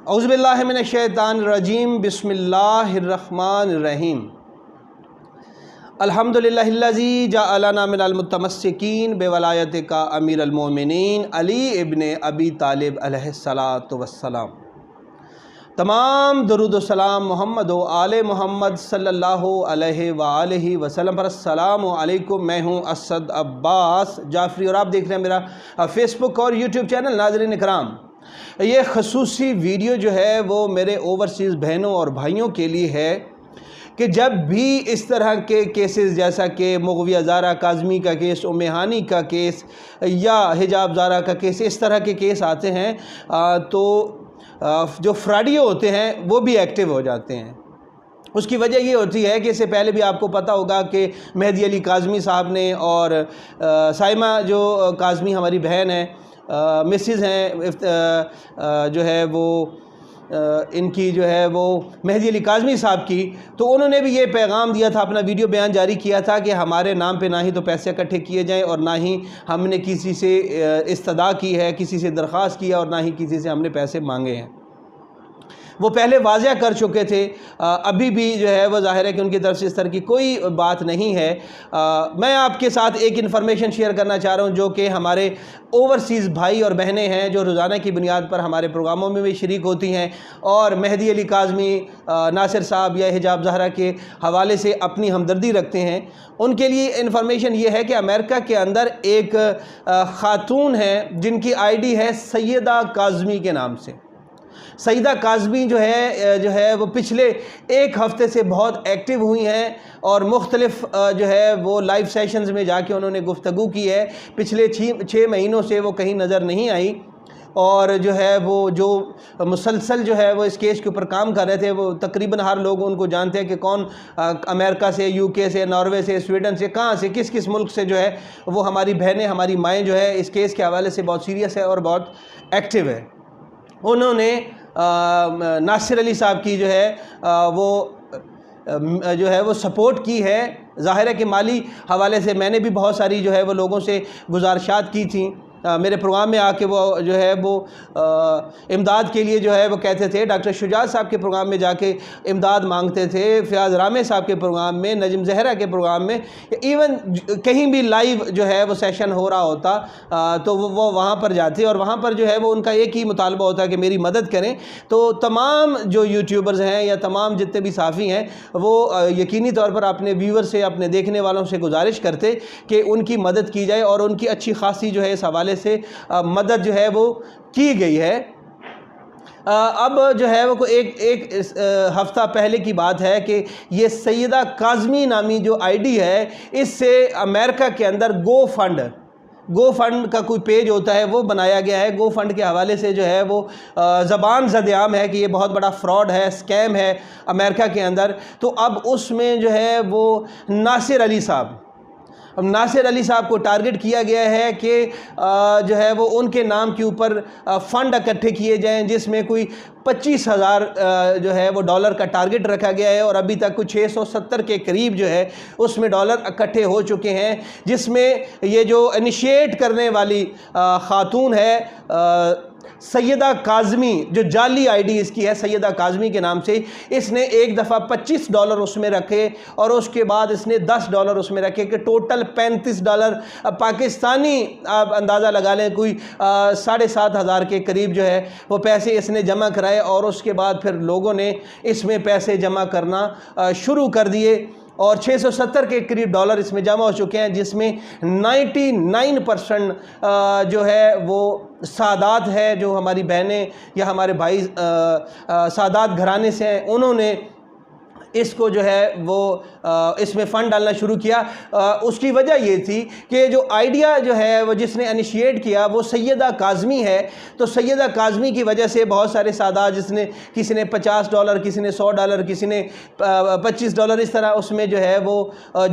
اعوذ باللہ من الشیطان الرجیم بسم اللہ الرحمن الرحیم الحمدللہ الذی جعلنا من المتمسکین بولایتک امیر المومنین علی ابن ابی طالب علیہ السلام۔ تمام درود و سلام محمد و آل محمد صلی اللہ علیہ وآلہ وسلم پر۔ السلام علیکم، میں ہوں اسد عباس جعفری اور آپ دیکھ رہے ہیں میرا فیس بک اور یوٹیوب چینل۔ ناظرین اکرام، یہ خصوصی ویڈیو جو ہے وہ میرے اوورسیز بہنوں اور بھائیوں کے لیے ہے کہ جب بھی اس طرح کے کیسز جیسا کہ مغویہ زارہ کاظمی کا کیس، ام ہانی کا کیس یا حجاب زارہ کا کیس، اس طرح کے کیس آتے ہیں تو جو فراڈیو ہوتے ہیں وہ بھی ایکٹیو ہو جاتے ہیں۔ اس کی وجہ یہ ہوتی ہے کہ اس سے پہلے بھی آپ کو پتہ ہوگا کہ مہدی علی کاظمی صاحب نے اور سائمہ جو کاظمی ہماری بہن ہیں، مسز ہیں جو ہے وہ ان کی جو ہے وہ مہدی علی کاظمی صاحب کی، تو انہوں نے بھی یہ پیغام دیا تھا، اپنا ویڈیو بیان جاری کیا تھا کہ ہمارے نام پہ نہ ہی تو پیسے اکٹھے کیے جائیں اور نہ ہی ہم نے کسی سے استدعا کی ہے، کسی سے درخواست کیا اور نہ ہی کسی سے ہم نے پیسے مانگے ہیں۔ وہ پہلے واضح کر چکے تھے، ابھی بھی جو ہے وہ ظاہر ہے کہ ان کی طرف سے اس طرح کی کوئی بات نہیں ہے۔ میں آپ کے ساتھ ایک انفارمیشن شیئر کرنا چاہ رہا ہوں جو کہ ہمارے اوورسیز بھائی اور بہنیں ہیں جو روزانہ کی بنیاد پر ہمارے پروگراموں میں بھی شریک ہوتی ہیں اور مہدی علی کاظمی، ناصر صاحب یا حجاب زہرہ کے حوالے سے اپنی ہمدردی رکھتے ہیں۔ ان کے لیے انفارمیشن یہ ہے کہ امریکہ کے اندر ایک خاتون ہے جن کی آئی ڈی ہے سیدہ کاظمی کے نام سے۔ سیدہ کاظمی جو ہے وہ پچھلے ایک ہفتے سے بہت ایکٹیو ہوئی ہیں اور مختلف جو ہے وہ لائیو سیشنز میں جا کے انہوں نے گفتگو کی ہے۔ پچھلے 6 مہینوں سے وہ کہیں نظر نہیں آئی اور جو ہے وہ جو مسلسل جو ہے وہ اس کیس کے اوپر کام کر رہے تھے۔ وہ تقریباً ہر لوگ ان کو جانتے ہیں کہ کون امریکہ سے، یو کے سے، ناروے سے، سویڈن سے، کہاں سے، کس ملک سے جو ہے وہ ہماری بہنیں، ہماری مائیں جو ہے اس کیس کے حوالے سے بہت سیریس ہے اور بہت ایکٹیو ہے۔ انہوں نے ناصر علی صاحب کی جو ہے وہ سپورٹ کی ہے۔ ظاہر ہے کہ مالی حوالے سے میں نے بھی بہت ساری جو ہے وہ لوگوں سے گزارشات کی تھیں، میرے پروگرام میں آ کے وہ جو ہے وہ امداد کے لیے جو ہے وہ کہتے تھے۔ ڈاکٹر شجاعت صاحب کے پروگرام میں جا کے امداد مانگتے تھے، فیاض رامے صاحب کے پروگرام میں، نجم زہرہ کے پروگرام میں، ایون کہیں بھی لائیو جو ہے وہ سیشن ہو رہا ہوتا تو وہ وہاں پر جاتے اور وہاں پر جو ہے وہ ان کا ایک ہی مطالبہ ہوتا کہ میری مدد کریں۔ تو تمام جو یوٹیوبرز ہیں یا تمام جتنے بھی صحافی ہیں وہ یقینی طور پر اپنے ویور سے، اپنے دیکھنے والوں سے گزارش کرتے کہ ان کی مدد کی جائے اور ان کی اچھی خاصی جو ہے اس حوالے سے مدد جو ہے وہ کی گئی ہے۔ اب جو ہے وہ ایک ہفتہ پہلے کی بات ہے کہ یہ سیدہ کاظمی نامی جو آئی ڈی ہے، اس سے امریکہ کے اندر گو فنڈ کا کوئی پیج ہوتا ہے وہ بنایا گیا ہے۔ گو فنڈ کے حوالے سے جو ہے وہ زبان زد عام ہے کہ یہ بہت بڑا فراڈ ہے، اسکیم ہے امریکہ کے اندر۔ تو اب اس میں جو ہے وہ ناصر علی صاحب کو ٹارگٹ کیا گیا ہے کہ جو ہے وہ ان کے نام کے اوپر فنڈ اکٹھے کیے جائیں، جس میں کوئی 25,000 جو ہے وہ ڈالر کا ٹارگٹ رکھا گیا ہے اور ابھی تک کچھ 670 کے قریب جو ہے اس میں ڈالر اکٹھے ہو چکے ہیں، جس میں یہ جو انیشیٹ کرنے والی خاتون ہے سیدہ کاظمی، جو جعلی آئی ڈی اس کی ہے سیدہ کاظمی کے نام سے، اس نے ایک دفعہ $25 اس میں رکھے اور اس کے بعد اس نے $10 اس میں رکھے کہ ٹوٹل $35 پاکستانی، آپ اندازہ لگا لیں کوئی 7,500 کے قریب جو ہے وہ پیسے اس نے جمع کرائے اور اس کے بعد پھر لوگوں نے اس میں پیسے جمع کرنا شروع کر دیے اور 670 کے قریب ڈالر اس میں جمع ہو چکے ہیں، جس میں 99% جو ہے وہ سادات ہے، جو ہماری بہنیں یا ہمارے بھائی سادات گھرانے سے ہیں، انہوں نے اس کو جو ہے وہ اس میں فنڈ ڈالنا شروع کیا۔ اس کی وجہ یہ تھی کہ جو آئیڈیا جو ہے وہ جس نے انیشیٹ کیا وہ سیدہ کاظمی ہے، تو سیدہ کاظمی کی وجہ سے بہت سارے سادات، کسی نے $50، کسی نے $100، کسی نے $25، اس طرح اس میں جو ہے وہ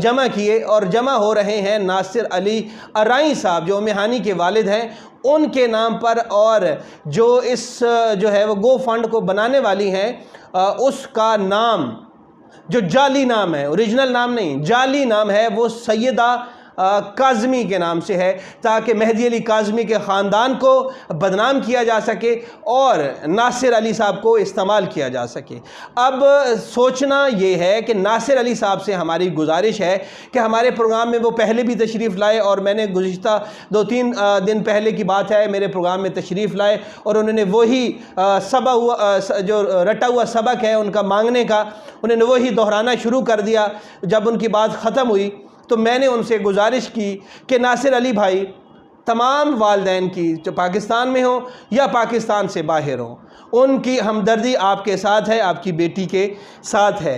جمع کیے اور جمع ہو رہے ہیں ناصر علی ارائیں صاحب جو ام ہانی کے والد ہیں ان کے نام پر، اور جو اس جو ہے وہ گو فنڈ کو بنانے والی ہیں اس کا نام جو جعلی نام ہے، اوریجنل نام نہیں، جعلی نام ہے وہ سیدہ کاظمی کے نام سے ہے، تاکہ مہدی علی کاظمی کے خاندان کو بدنام کیا جا سکے اور ناصر علی صاحب کو استعمال کیا جا سکے۔ اب سوچنا یہ ہے کہ ناصر علی صاحب سے ہماری گزارش ہے کہ ہمارے پروگرام میں وہ پہلے بھی تشریف لائے، اور میں نے گزشتہ 2-3 دن پہلے کی بات ہے میرے پروگرام میں تشریف لائے، اور انہوں نے وہی جو رٹا ہوا سبق ہے ان کا مانگنے کا، انہوں نے وہی دہرانا شروع کر دیا۔ جب ان کی بات ختم ہوئی تو میں نے ان سے گزارش کی کہ ناصر علی بھائی، تمام والدین کی جو پاکستان میں ہوں یا پاکستان سے باہر ہوں، ان کی ہمدردی آپ کے ساتھ ہے، آپ کی بیٹی کے ساتھ ہے،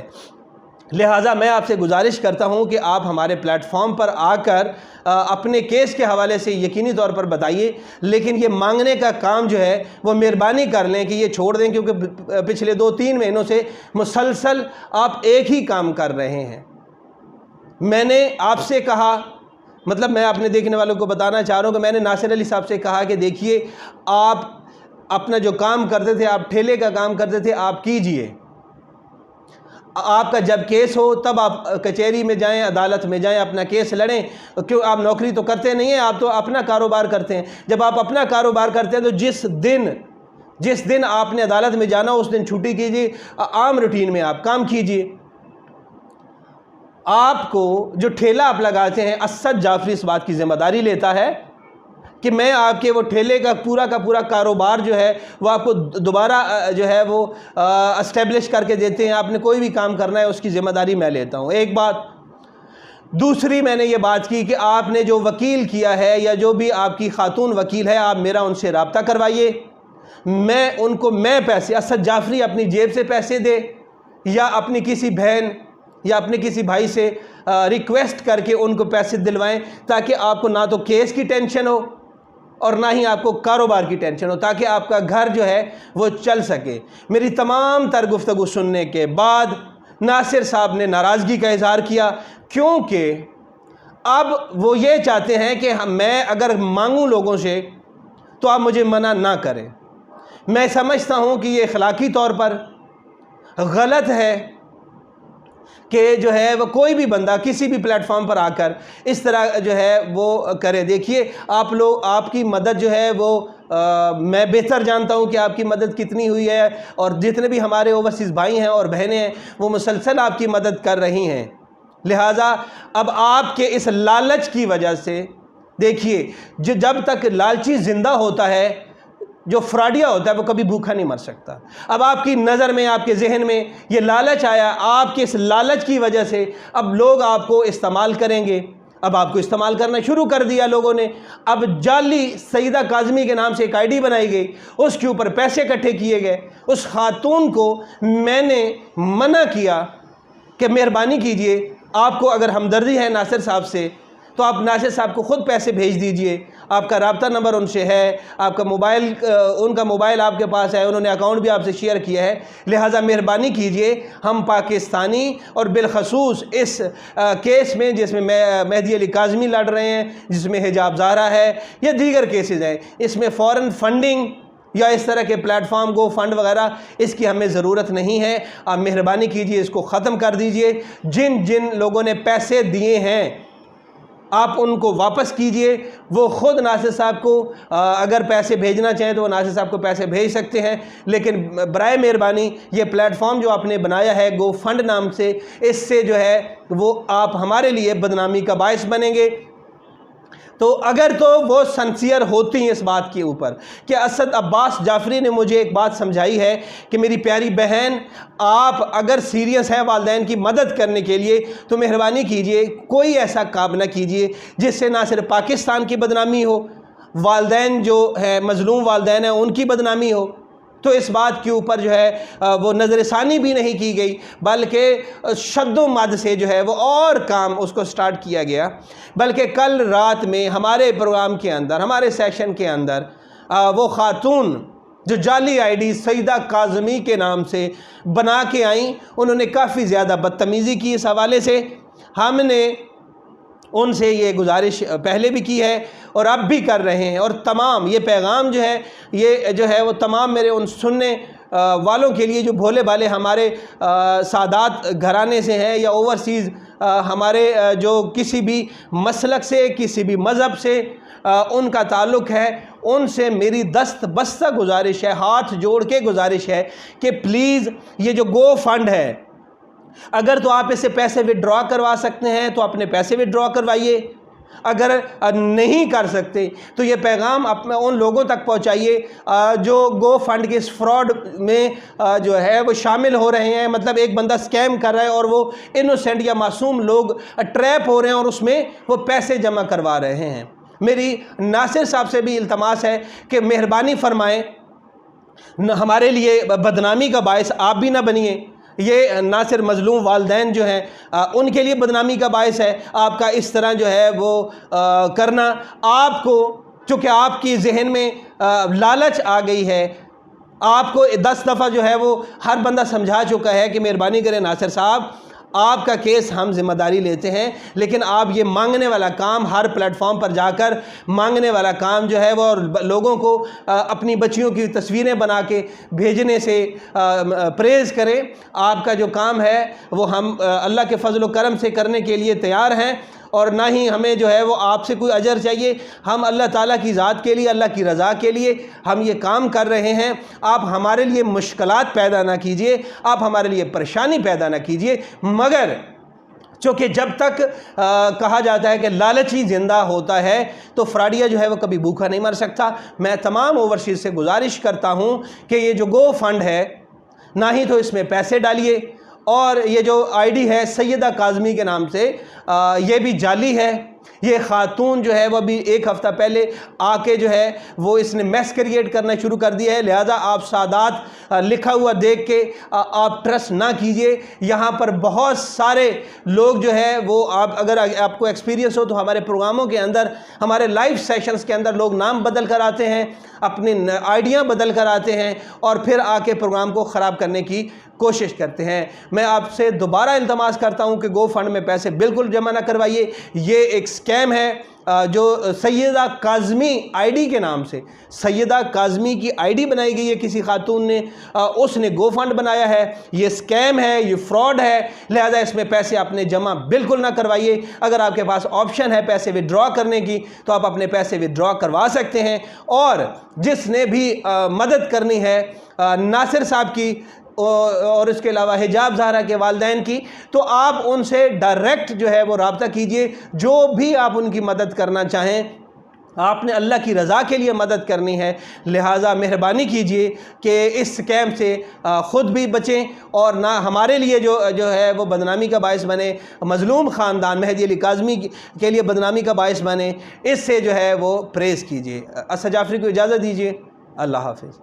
لہٰذا میں آپ سے گزارش کرتا ہوں کہ آپ ہمارے پلیٹ فارم پر آ کر اپنے کیس کے حوالے سے یقینی طور پر بتائیے، لیکن یہ مانگنے کا کام جو ہے وہ مہربانی کر لیں کہ یہ چھوڑ دیں، کیونکہ پچھلے 2-3 مہینوں سے مسلسل آپ ایک ہی کام کر رہے ہیں۔ میں نے آپ سے کہا، مطلب میں اپنے دیکھنے والوں کو بتانا چاہ رہا ہوں کہ میں نے ناصر علی صاحب سے کہا کہ دیکھیے، آپ اپنا جو کام کرتے تھے، آپ ٹھیلے کا کام کرتے تھے، آپ کیجئے، آپ کا جب کیس ہو تب آپ کچہری میں جائیں، عدالت میں جائیں، اپنا کیس لڑیں، کیوں آپ نوکری تو کرتے نہیں ہیں، آپ تو اپنا کاروبار کرتے ہیں۔ جب آپ اپنا کاروبار کرتے ہیں تو جس دن آپ نے عدالت میں جانا اس دن چھٹی کیجیے، عام روٹین میں آپ کام کیجیے۔ آپ کو جو ٹھیلہ آپ لگاتے ہیں، اسد جعفری اس بات کی ذمہ داری لیتا ہے کہ میں آپ کے وہ ٹھیلے کا پورا کاروبار جو ہے وہ آپ کو دوبارہ جو ہے وہ اسٹیبلش کر کے دیتے ہیں۔ آپ نے کوئی بھی کام کرنا ہے اس کی ذمہ داری میں لیتا ہوں، ایک بات۔ دوسری میں نے یہ بات کی کہ آپ نے جو وکیل کیا ہے یا جو بھی آپ کی خاتون وکیل ہے، آپ میرا ان سے رابطہ کروائیے، میں پیسے، اسد جعفری اپنی جیب سے پیسے دے یا اپنی کسی بہن یا اپنے کسی بھائی سے ریکویسٹ کر کے ان کو پیسے دلوائیں، تاکہ آپ کو نہ تو کیس کی ٹینشن ہو اور نہ ہی آپ کو کاروبار کی ٹینشن ہو، تاکہ آپ کا گھر جو ہے وہ چل سکے۔ میری تمام تر گفتگو سننے کے بعد ناصر صاحب نے ناراضگی کا اظہار کیا، کیونکہ اب وہ یہ چاہتے ہیں کہ میں اگر مانگوں لوگوں سے تو آپ مجھے منع نہ کریں۔ میں سمجھتا ہوں کہ یہ اخلاقی طور پر غلط ہے کہ جو ہے وہ کوئی بھی بندہ کسی بھی پلیٹ فارم پر آ کر اس طرح جو ہے وہ کرے۔ دیکھیے، آپ کی مدد جو ہے وہ میں بہتر جانتا ہوں کہ آپ کی مدد کتنی ہوئی ہے، اور جتنے بھی ہمارے اوورسیز بھائی ہیں اور بہنیں ہیں وہ مسلسل آپ کی مدد کر رہی ہیں۔ لہٰذا اب آپ کے اس لالچ کی وجہ سے، دیکھیے، جب تک لالچی زندہ ہوتا ہے، جو فراڈیا ہوتا ہے وہ کبھی بھوکا نہیں مر سکتا۔ اب آپ کی نظر میں، آپ کے ذہن میں یہ لالچ آیا، آپ کے اس لالچ کی وجہ سے اب لوگ آپ کو استعمال کریں گے۔ اب آپ کو استعمال کرنا شروع کر دیا لوگوں نے۔ اب جعلی سیدہ کاظمی کے نام سے ایک آئی ڈی بنائی گئی، اس کے اوپر پیسے اکٹھے کیے گئے۔ اس خاتون کو میں نے منع کیا کہ مہربانی کیجئے، آپ کو اگر ہمدردی ہے ناصر صاحب سے تو آپ ناصر صاحب کو خود پیسے بھیج دیجئے، آپ کا رابطہ نمبر ان سے ہے، آپ کا موبائل، ان کا موبائل آپ کے پاس ہے، انہوں نے اکاؤنٹ بھی آپ سے شیئر کیا ہے، لہٰذا مہربانی کیجئے، ہم پاکستانی اور بالخصوص اس کیس میں جس میں مہدی علی کاظمی لڑ رہے ہیں، جس میں حجاب زہرا ہے یا دیگر کیسز ہیں، اس میں فورن فنڈنگ یا اس طرح کے پلیٹ فارم کو فنڈ وغیرہ اس کی ہمیں ضرورت نہیں ہے۔ آپ مہربانی کیجئے اس کو ختم کر دیجئے۔ جن لوگوں نے پیسے دیے ہیں آپ ان کو واپس کیجئے۔ وہ خود ناصر صاحب کو اگر پیسے بھیجنا چاہیں تو وہ ناصر صاحب کو پیسے بھیج سکتے ہیں، لیکن برائے مہربانی یہ پلیٹ فارم جو آپ نے بنایا ہے گو فنڈ نام سے، اس سے جو ہے وہ آپ ہمارے لیے بدنامی کا باعث بنیں گے۔ تو اگر تو وہ سنسیئر ہوتی ہیں اس بات کے اوپر کہ اسد عباس جعفری نے مجھے ایک بات سمجھائی ہے کہ میری پیاری بہن، آپ اگر سیریس ہے والدین کی مدد کرنے کے لیے تو مہربانی کیجئے کوئی ایسا کام نہ کیجئے جس سے نہ صرف پاکستان کی بدنامی ہو، والدین جو ہے مظلوم والدین ہیں ان کی بدنامی ہو۔ تو اس بات کے اوپر جو ہے وہ نظر ثانی بھی نہیں کی گئی، بلکہ شد و مد سے جو ہے وہ اور کام اس کو سٹارٹ کیا گیا۔ بلکہ کل رات میں ہمارے پروگرام کے اندر، ہمارے سیشن کے اندر وہ خاتون جو جعلی آئی ڈی سیدہ کاظمی کے نام سے بنا کے آئیں، انہوں نے کافی زیادہ بدتمیزی کی۔ اس حوالے سے ہم نے ان سے یہ گزارش پہلے بھی کی ہے اور اب بھی کر رہے ہیں، اور تمام یہ پیغام جو ہے وہ تمام میرے ان سننے والوں کے لیے جو بھولے بھالے ہمارے سادات گھرانے سے ہیں یا اوورسیز ہمارے جو کسی بھی مسلک سے، کسی بھی مذہب سے ان کا تعلق ہے، ان سے میری دست بستہ گزارش ہے، ہاتھ جوڑ کے گزارش ہے کہ پلیز یہ جو گو فنڈ ہے، اگر تو آپ اسے پیسے وڈرا کروا سکتے ہیں تو اپنے پیسے وڈرا کروائیے، اگر نہیں کر سکتے تو یہ پیغام ان لوگوں تک پہنچائیے جو گو فنڈ کے اس فراڈ میں جو ہے وہ شامل ہو رہے ہیں۔ مطلب ایک بندہ سکیم کر رہا ہے اور وہ انوسینٹ یا معصوم لوگ ٹریپ ہو رہے ہیں اور اس میں وہ پیسے جمع کروا رہے ہیں۔ میری ناصر صاحب سے بھی التماس ہے کہ مہربانی فرمائیں، ہمارے لیے بدنامی کا باعث آپ بھی نہ بنیے۔ یہ نہ صرف مظلوم والدین جو ہیں ان کے لیے بدنامی کا باعث ہے آپ کا اس طرح جو ہے وہ کرنا۔ آپ کو چونکہ آپ کی ذہن میں لالچ آ گئی ہے، آپ کو 10 دفعہ جو ہے وہ ہر بندہ سمجھا چکا ہے کہ مہربانی کریں ناصر صاحب، آپ کا کیس ہم ذمہ داری لیتے ہیں، لیکن آپ یہ مانگنے والا کام، ہر پلیٹ فارم پر جا کر مانگنے والا کام جو ہے وہ، اور لوگوں کو اپنی بچیوں کی تصویریں بنا کے بھیجنے سے پریز کریں، آپ کا جو کام ہے وہ ہم اللہ کے فضل و کرم سے کرنے کے لیے تیار ہیں، اور نہ ہی ہمیں جو ہے وہ آپ سے کوئی اجر چاہیے۔ ہم اللہ تعالیٰ کی ذات کے لیے، اللہ کی رضا کے لیے ہم یہ کام کر رہے ہیں۔ آپ ہمارے لیے مشکلات پیدا نہ کیجئے، آپ ہمارے لیے پریشانی پیدا نہ کیجئے، مگر چونکہ جب تک کہا جاتا ہے کہ لالچی زندہ ہوتا ہے تو فراڈیا جو ہے وہ کبھی بھوکا نہیں مر سکتا۔ میں تمام اوورسیز سے گزارش کرتا ہوں کہ یہ جو گو فنڈ ہے، نہ ہی تو اس میں پیسے ڈالیے، اور یہ جو آئی ڈی ہے سیدہ کاظمی کے نام سے، یہ بھی جعلی ہے۔ یہ خاتون جو ہے وہ بھی 1 ہفتہ پہلے آ کے جو ہے وہ اس نے میس کریٹ کرنا شروع کر دیا ہے، لہذا آپ سادات لکھا ہوا دیکھ کے آپ ٹرسٹ نہ کیجئے۔ یہاں پر بہت سارے لوگ جو ہے وہ، اگر آپ کو ایکسپیرینس ہو تو ہمارے پروگراموں کے اندر، ہمارے لائیو سیشنز کے اندر لوگ نام بدل کر آتے ہیں، اپنی آئیڈیاں بدل کر آتے ہیں، اور پھر آ کے پروگرام کو خراب کرنے کی کوشش کرتے ہیں۔ میں آپ سے دوبارہ التماس کرتا ہوں کہ گو فنڈ میں پیسے بالکل جمع نہ کروائیے۔ یہ ایک سکیم ہے جو سیدہ کاظمی آئی ڈی کے نام سے، سیدہ کاظمی کی آئی ڈی بنائی گئی ہے کسی خاتون نے، اس نے گو فنڈ بنایا ہے۔ یہ سکیم ہے، یہ فراڈ ہے، لہذا اس میں پیسے اپنے جمع بالکل نہ کروائیے۔ اگر آپ کے پاس آپشن ہے پیسے وڈرا کرنے کی تو آپ اپنے پیسے وڈرا کروا سکتے ہیں، اور جس نے بھی مدد کرنی ہے ناصر صاحب کی اور اس کے علاوہ حجاب زہرا کے والدین کی، تو آپ ان سے ڈائریکٹ جو ہے وہ رابطہ کیجئے۔ جو بھی آپ ان کی مدد کرنا چاہیں، آپ نے اللہ کی رضا کے لیے مدد کرنی ہے، لہٰذا مہربانی کیجئے کہ اس سکیم سے خود بھی بچیں، اور نہ ہمارے لیے جو ہے وہ بدنامی کا باعث بنے، مظلوم خاندان مہدی علی کاظمی کے لیے بدنامی کا باعث بنے۔ اس سے جو ہے وہ پریز کیجئے۔ اسد جعفری کو اجازت دیجئے، اللہ حافظ۔